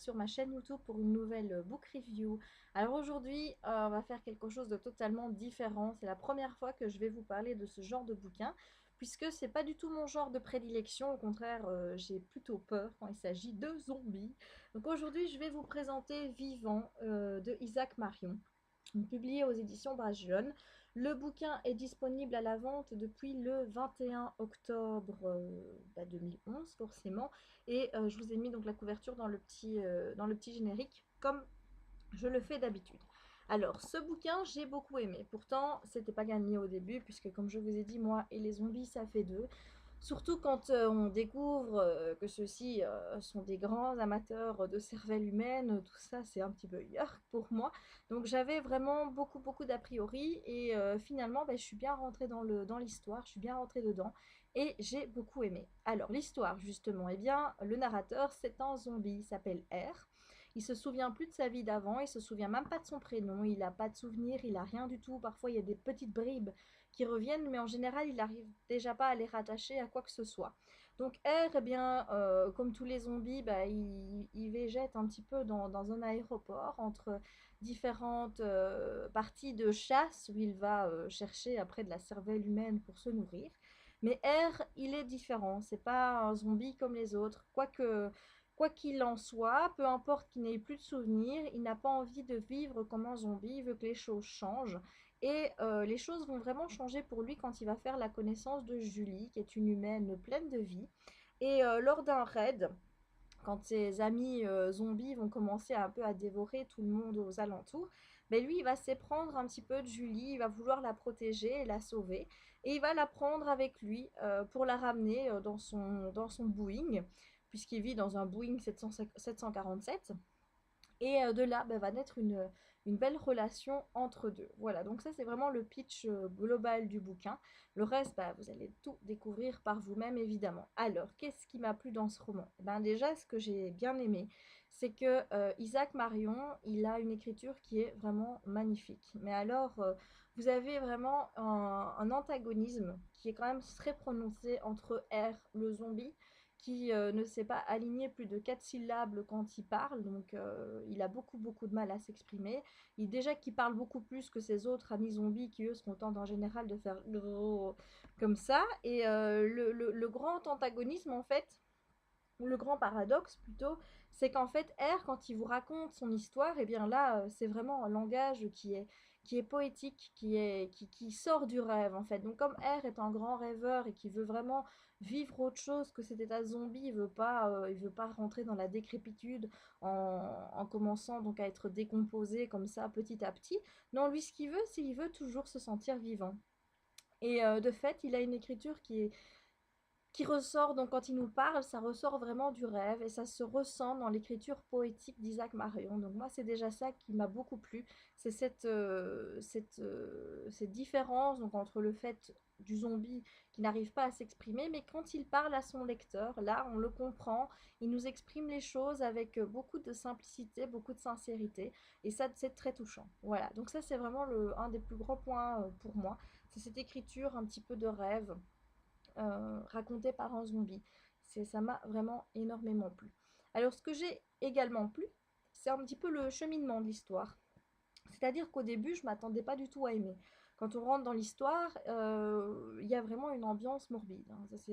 sur ma chaîne YouTube pour une nouvelle book review. Alors aujourd'hui, on va faire quelque chose de totalement différent. C'est la première fois que je vais vous parler de ce genre de bouquin, puisque c'est pas du tout mon genre de prédilection. Au contraire, j'ai plutôt peur quand il s'agit de zombies. Donc aujourd'hui, je vais vous présenter Vivant de Isaac Marion, publié aux éditions Bragelonne. Le bouquin est disponible à la vente depuis le 21 octobre 2011 forcément, et je vous ai mis donc la couverture dans le petit générique comme je le fais d'habitude. Alors, ce bouquin, j'ai beaucoup aimé. Pourtant, c'était pas gagné au début, puisque comme je vous ai dit, moi et les zombies, ça fait deux. Surtout quand on découvre que ceux-ci sont des grands amateurs de cervelle humaine, tout ça c'est un petit peu yuck pour moi. Donc j'avais vraiment beaucoup d'a priori et finalement je suis bien rentrée dans l'histoire, je suis bien rentrée dedans et j'ai beaucoup aimé. Alors l'histoire justement, eh bien le narrateur c'est un zombie, il s'appelle R. Il se souvient plus de sa vie d'avant, il se souvient même pas de son prénom, il n'a pas de souvenir, il a rien du tout. Parfois il y a des petites bribes qui reviennent, mais en général, il n'arrive déjà pas à les rattacher à quoi que ce soit. Donc R, eh bien, comme tous les zombies, il végète un petit peu dans un aéroport entre différentes parties de chasse où il va chercher après de la cervelle humaine pour se nourrir. Mais R, il est différent. C'est pas un zombie comme les autres. Quoi qu'il en soit, peu importe qu'il n'ait plus de souvenirs, il n'a pas envie de vivre comme un zombie, il veut que les choses changent. Et les choses vont vraiment changer pour lui quand il va faire la connaissance de Julie, qui est une humaine pleine de vie. Et lors d'un raid, quand ses amis zombies vont commencer un peu à dévorer tout le monde aux alentours, lui, il va s'éprendre un petit peu de Julie, il va vouloir la protéger et la sauver. Et il va la prendre avec lui pour la ramener dans son Boeing, puisqu'il vit dans un Boeing 747. Et de là, va naître une belle relation entre deux. Voilà, donc ça c'est vraiment le pitch global du bouquin. Le reste, vous allez tout découvrir par vous-même évidemment. Alors, qu'est-ce qui m'a plu dans ce roman? Déjà, ce que j'ai bien aimé, c'est que Isaac Marion, il a une écriture qui est vraiment magnifique. Mais alors, vous avez vraiment un antagonisme qui est quand même très prononcé entre R, le zombie, qui ne sait pas aligner plus de 4 syllabes quand il parle, donc il a beaucoup de mal à s'exprimer. Déjà qu'il parle beaucoup plus que ses autres amis zombies qui eux se contentent en général de faire gros comme ça. Et le grand antagonisme en fait, ou le grand paradoxe plutôt, c'est qu'en fait R, quand il vous raconte son histoire, et bien là c'est vraiment un langage qui est poétique, qui sort du rêve en fait. Donc comme R est un grand rêveur et qui veut vraiment vivre autre chose que cet état zombie, il veut pas rentrer dans la décrépitude en commençant donc à être décomposé comme ça petit à petit. Non, lui ce qu'il veut, c'est qu'il veut toujours se sentir vivant. Et de fait, il a une écriture qui ressort, donc quand il nous parle, ça ressort vraiment du rêve et ça se ressent dans l'écriture poétique d'Isaac Marion. Donc moi, c'est déjà ça qui m'a beaucoup plu, c'est cette différence donc, entre le fait du zombie qui n'arrive pas à s'exprimer, mais quand il parle à son lecteur, là, on le comprend, il nous exprime les choses avec beaucoup de simplicité, beaucoup de sincérité, et ça, c'est très touchant. Voilà, donc ça, c'est vraiment un des plus gros points pour moi, c'est cette écriture un petit peu de rêve, raconté par un zombie. Ça m'a vraiment énormément plu. Alors ce que j'ai également plu, c'est un petit peu le cheminement de l'histoire. C'est-à-dire qu'au début, je m'attendais pas du tout à aimer. Quand on rentre dans l'histoire, il y a vraiment une ambiance morbide, hein. Ça, c'est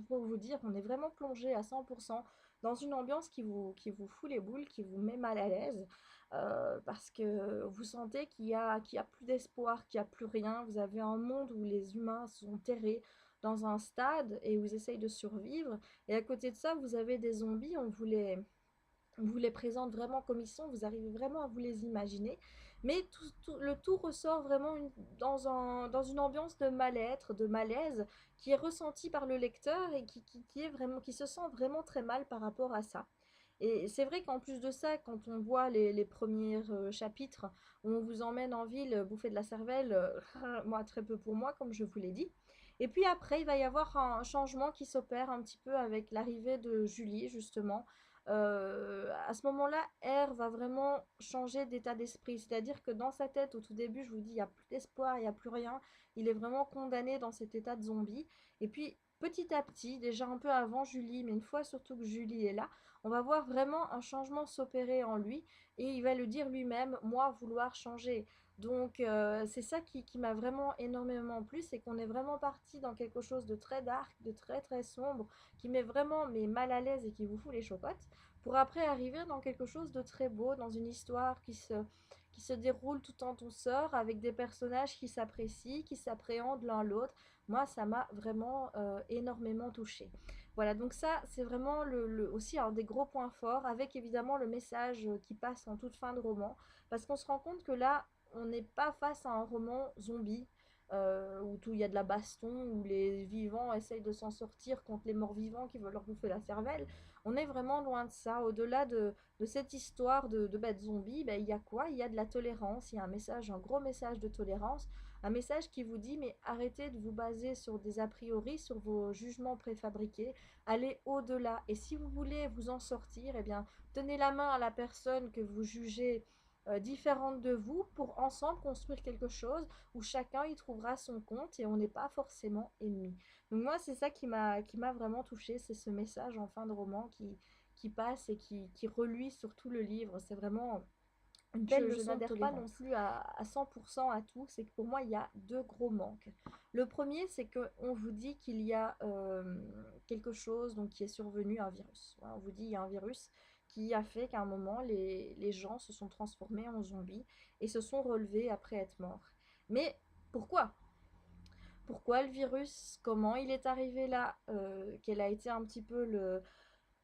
pour vous dire, on est vraiment plongé à 100% dans une ambiance qui vous fout les boules, qui vous met mal à l'aise, parce que vous sentez qu'il y a plus d'espoir, qu'il n'y a plus rien. Vous avez un monde où les humains sont terrés dans un stade et où ils essayent de survivre. Et à côté de ça, vous avez des zombies, on vous les présente vraiment comme ils sont, vous arrivez vraiment à vous les imaginer, mais le tout ressort vraiment dans une ambiance de mal-être, de malaise, qui est ressentie par le lecteur et qui est vraiment, qui se sent vraiment très mal par rapport à ça. Et c'est vrai qu'en plus de ça, quand on voit les premiers chapitres où on vous emmène en ville bouffer de la cervelle, moi très peu pour moi, comme je vous l'ai dit. Et puis après, il va y avoir un changement qui s'opère un petit peu avec l'arrivée de Julie, justement. À ce moment-là, R va vraiment changer d'état d'esprit. C'est-à-dire que dans sa tête, au tout début, je vous dis, il n'y a plus d'espoir, il n'y a plus rien. Il est vraiment condamné dans cet état de zombie. Et puis, petit à petit, déjà un peu avant Julie, mais une fois surtout que Julie est là, On va voir vraiment un changement s'opérer en lui et il va le dire lui-même, moi vouloir changer. Donc c'est ça qui m'a vraiment énormément plu, c'est qu'on est vraiment parti dans quelque chose de très dark, de très très sombre, qui met vraiment mais mal à l'aise et qui vous fout les chocottes, pour après arriver dans quelque chose de très beau, dans une histoire qui se déroule tout en douceur, avec des personnages qui s'apprécient, qui s'appréhendent l'un l'autre. Moi, ça m'a vraiment énormément touchée. Voilà, donc ça, c'est vraiment aussi un des gros points forts, avec évidemment le message qui passe en toute fin de roman, parce qu'on se rend compte que là, on n'est pas face à un roman zombie, où tout il y a de la baston, où les vivants essayent de s'en sortir contre les morts vivants qui veulent leur bouffer la cervelle. On est vraiment loin de ça. Au-delà de cette histoire de bêtes zombies, ben, il y a quoi? Il y a de la tolérance, il y a un message, un gros message de tolérance, un message qui vous dit mais arrêtez de vous baser sur des a priori, sur vos jugements préfabriqués, allez au-delà. Et si vous voulez vous en sortir, eh bien, tenez la main à la personne que vous jugez différente de vous pour ensemble construire quelque chose où chacun y trouvera son compte et on n'est pas forcément ennemis. Donc moi, c'est ça qui m'a vraiment touchée, c'est ce message en fin de roman qui passe et qui reluit sur tout le livre. C'est vraiment une belle Je leçon de n'adhère pas non tolérance. plus à 100% à tout, c'est que pour moi, il y a deux gros manques. Le premier, c'est qu'on vous dit qu'il y a quelque chose donc, qui est survenu, un virus. Voilà, on vous dit qu'il y a un virus qui a fait qu'à un moment, les gens se sont transformés en zombies et se sont relevés après être morts. Mais pourquoi? Pourquoi le virus? Comment il est arrivé là? Quel a été un petit peu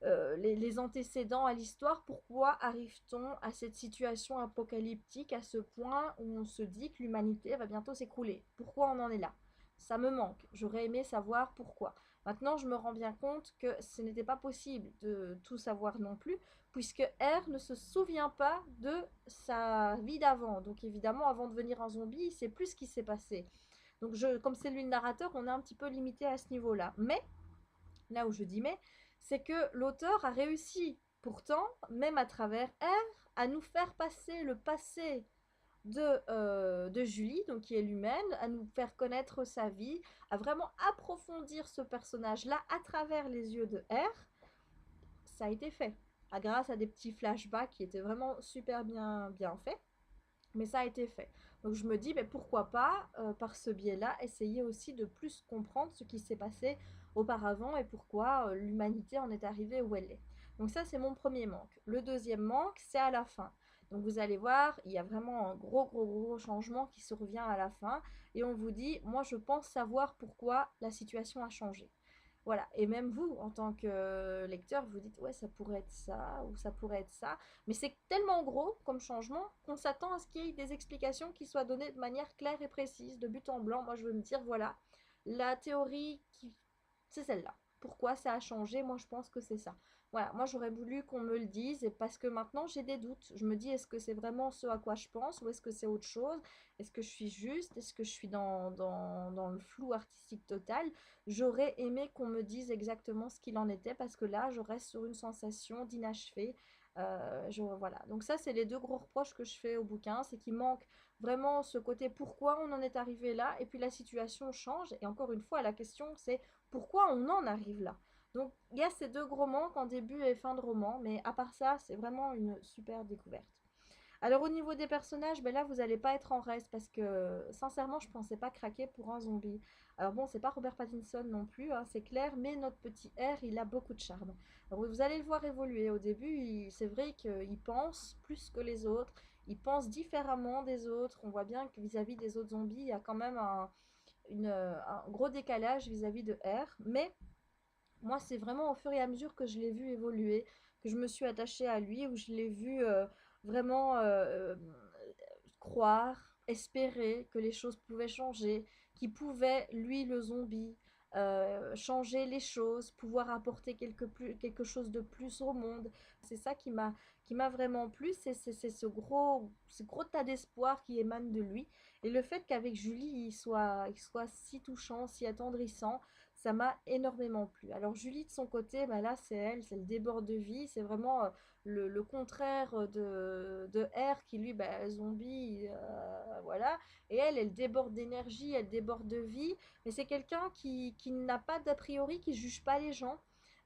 les antécédents à l'histoire? Pourquoi arrive-t-on à cette situation apocalyptique, à ce point où on se dit que l'humanité va bientôt s'écrouler? Pourquoi on en est là? Ça me manque. J'aurais aimé savoir pourquoi. Maintenant, je me rends bien compte que ce n'était pas possible de tout savoir non plus, puisque R ne se souvient pas de sa vie d'avant. Donc évidemment, avant de devenir un zombie, il ne sait plus ce qui s'est passé. Donc comme c'est lui le narrateur, on est un petit peu limité à ce niveau-là. Mais là où je dis mais, c'est que l'auteur a réussi, pourtant, même à travers R, à nous faire passer le passé de Julie, donc qui est l'humaine, à nous faire connaître sa vie, à vraiment approfondir ce personnage-là à travers les yeux de R. Ça a été fait, grâce à des petits flashbacks qui étaient vraiment super bien faits, mais ça a été fait. Donc je me dis, mais pourquoi pas, par ce biais-là, essayer aussi de plus comprendre ce qui s'est passé auparavant et pourquoi l'humanité en est arrivée où elle est. Donc ça, c'est mon premier manque. Le deuxième manque, c'est à la fin. Donc vous allez voir, il y a vraiment un gros changement qui survient à la fin et on vous dit, moi je pense savoir pourquoi la situation a changé. Voilà, et même vous, en tant que lecteur, vous dites, ouais, ça pourrait être ça, ou ça pourrait être ça. Mais c'est tellement gros comme changement qu'on s'attend à ce qu'il y ait des explications qui soient données de manière claire et précise, de but en blanc. Moi, je veux me dire, voilà, la théorie, c'est celle-là. Pourquoi ça a changé? Moi, je pense que c'est ça. Voilà, moi, j'aurais voulu qu'on me le dise, et parce que maintenant, j'ai des doutes. Je me dis, est-ce que c'est vraiment ce à quoi je pense, ou est-ce que c'est autre chose? Est-ce que je suis juste? Est-ce que je suis dans le flou artistique total? J'aurais aimé qu'on me dise exactement ce qu'il en était parce que là, je reste sur une sensation d'inachevé. Voilà. Donc ça, c'est les deux gros reproches que je fais au bouquin, c'est qu'il manque vraiment ce côté pourquoi on en est arrivé là et puis la situation change. Et encore une fois, la question, c'est pourquoi on en arrive là. Donc il y a ces deux gros manques en début et fin de roman, mais à part ça, c'est vraiment une super découverte. Alors au niveau des personnages, ben là vous allez pas être en reste parce que sincèrement je pensais pas craquer pour un zombie. Alors bon, c'est pas Robert Pattinson non plus, hein, c'est clair, mais notre petit R, il a beaucoup de charme. Alors vous allez le voir évoluer. Au début, c'est vrai qu'il pense plus que les autres, il pense différemment des autres. On voit bien que vis-à-vis des autres zombies, il y a quand même un gros décalage vis-à-vis de R, mais moi, c'est vraiment au fur et à mesure que je l'ai vu évoluer, que je me suis attachée à lui, où je l'ai vu vraiment croire, espérer que les choses pouvaient changer, qu'il pouvait, lui, le zombie, changer les choses, pouvoir apporter quelque chose de plus au monde. C'est ça qui m'a vraiment plu, c'est ce gros tas d'espoir qui émane de lui. Et le fait qu'avec Julie, il soit si touchant, si attendrissant, ça m'a énormément plu. Alors Julie, de son côté, bah là, c'est le débord de vie. C'est vraiment le contraire de R qui, lui, bah, zombie, voilà. Et elle déborde d'énergie, elle déborde de vie. Mais c'est quelqu'un qui n'a pas d'a priori, qui juge pas les gens.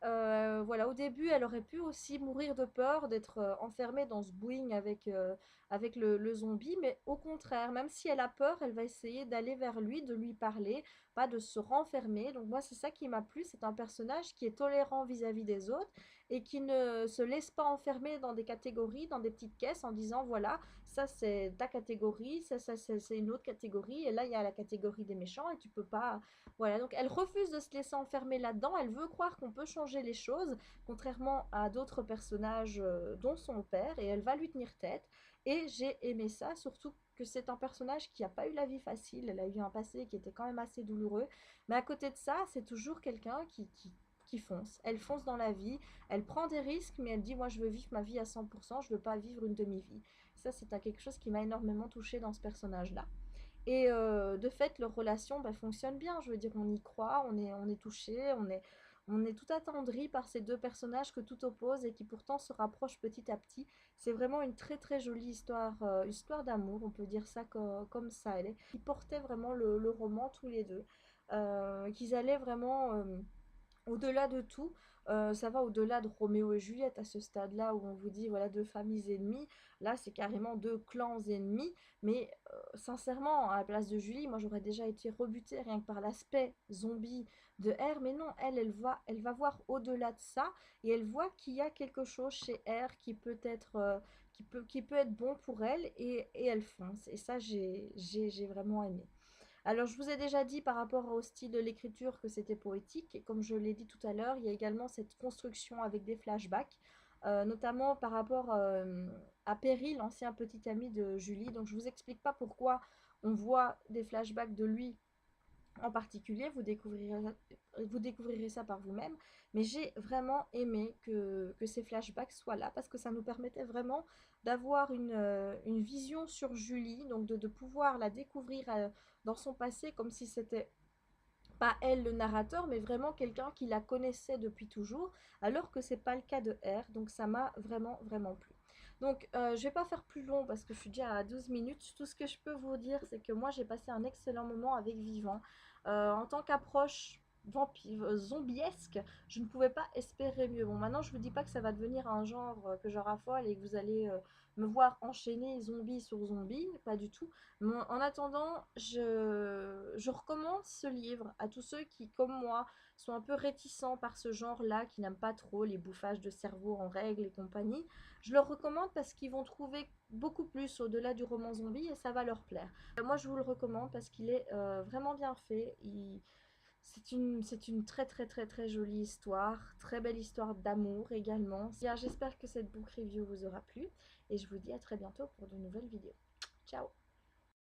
Voilà, au début, elle aurait pu aussi mourir de peur d'être enfermée dans ce Boeing avec le zombie, mais au contraire, même si elle a peur, elle va essayer d'aller vers lui, de lui parler, pas de se renfermer. Donc moi, c'est ça qui m'a plu, c'est un personnage qui est tolérant vis-à-vis des autres et qui ne se laisse pas enfermer dans des catégories, dans des petites caisses en disant, voilà, ça c'est ta catégorie, ça c'est une autre catégorie, et là il y a la catégorie des méchants et tu peux pas. Voilà, donc elle refuse de se laisser enfermer là-dedans, elle veut croire qu'on peut changer les choses, contrairement à d'autres personnages dont son père, et elle va lui tenir tête. Et j'ai aimé ça, surtout que c'est un personnage qui n'a pas eu la vie facile, elle a eu un passé qui était quand même assez douloureux, mais à côté de ça, c'est toujours quelqu'un qui fonce. Elle fonce dans la vie, elle prend des risques, mais elle dit, moi je veux vivre ma vie à 100%, je veux pas vivre une demi-vie. Ça, c'est quelque chose qui m'a énormément touchée dans ce personnage-là. Et de fait, leur relation bah, fonctionne bien. Je veux dire, on y croit, on est touché, on est tout attendri par ces deux personnages que tout oppose et qui pourtant se rapprochent petit à petit. C'est vraiment une très très jolie histoire, histoire d'amour, on peut dire ça comme ça. Ils portaient vraiment le roman tous les deux. Qu'ils allaient vraiment au-delà de tout, ça va au-delà de Roméo et Juliette à ce stade-là où on vous dit voilà deux familles ennemies. Là, c'est carrément deux clans ennemis. Mais sincèrement, à la place de Julie, moi j'aurais déjà été rebutée rien que par l'aspect zombie de R. Mais non, elle va voir au-delà de ça et elle voit qu'il y a quelque chose chez R qui peut être, qui peut être bon pour elle et elle fonce. Et ça, j'ai vraiment aimé. Alors, je vous ai déjà dit par rapport au style de l'écriture que c'était poétique, et comme je l'ai dit tout à l'heure, il y a également cette construction avec des flashbacks, notamment par rapport à Perry, l'ancien petit ami de Julie. Donc, je ne vous explique pas pourquoi on voit des flashbacks de lui en particulier, vous découvrirez ça par vous-même, mais j'ai vraiment aimé que ces flashbacks soient là parce que ça nous permettait vraiment d'avoir une vision sur Julie, donc de pouvoir la découvrir dans son passé comme si c'était pas elle le narrateur, mais vraiment quelqu'un qui la connaissait depuis toujours, alors que c'est pas le cas de R, donc ça m'a vraiment vraiment plu. Donc je vais pas faire plus long parce que je suis déjà à 12 minutes. Tout ce que je peux vous dire, c'est que moi j'ai passé un excellent moment avec Vivant. En tant qu'approche vampire, zombiesque, je ne pouvais pas espérer mieux. Bon, maintenant je vous dis pas que ça va devenir un genre que je raffole et que vous allez me voir enchaîner zombie sur zombie, pas du tout. Mais en attendant, je recommande ce livre à tous ceux qui, comme moi, sont un peu réticents par ce genre-là, qui n'aiment pas trop les bouffages de cerveau en règle et compagnie. Je leur recommande parce qu'ils vont trouver beaucoup plus au-delà du roman zombie et ça va leur plaire. Moi, je vous le recommande parce qu'il est vraiment bien fait. C'est une très très très très jolie histoire, très belle histoire d'amour également. Bien, j'espère que cette book review vous aura plu et je vous dis à très bientôt pour de nouvelles vidéos. Ciao!